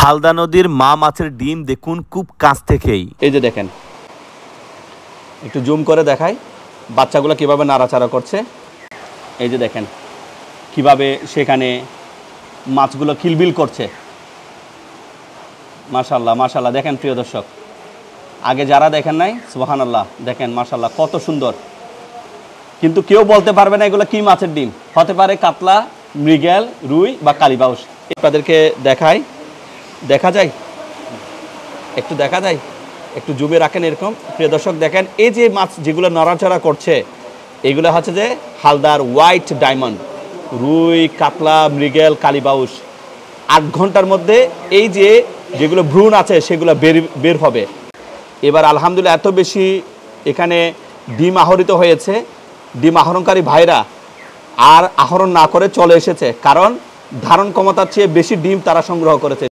হালদা নদীর মা মাছের ডিম দেখুন খুব কাছ থেকেই। এই যে দেখেন, একটু জুম করে দেখাই বাচ্চাগুলো কিভাবে নাড়াচাড়া করছে। এই যে দেখেন কিভাবে সেখানে মাছগুলো কিলবিল করছে। মাশাআল্লাহ মাশাআল্লাহ, দেখেন প্রিয় দর্শক, আগে যারা দেখেন নাই সুবহানাল্লাহ, দেখেন মাশাআল্লাহ কত সুন্দর। কিন্তু কেউ বলতে পারবে না এগুলো কি মাছের ডিম, হতে পারে কাতলা, মৃগেল, রুই বা কালীবাউস। আপনাদেরকে দেখাই, দেখা যায় একটু, দেখা যায় একটু জুমে রাখেন এরকম। প্রিয় দর্শক দেখেন, এই যে মাছ যেগুলো নড়াচড়া করছে এগুলো হচ্ছে যে হালদার হোয়াইট ডায়মন্ড, রুই, কাতলা, মৃগেল, কালীবাউস। 8 ঘন্টার মধ্যে এই যে যেগুলো ভ্রূণ আছে সেগুলো বের হবে। এবার আলহামদুলিল্লাহ এত বেশি এখানে ডিম আহরিত হয়েছে, ডিম আহরণকারী ভাইরা আর আহরণ না করে চলে এসেছে, কারণ ধারণ ক্ষমতার চেয়ে বেশি ডিম তারা সংগ্রহ করেছে।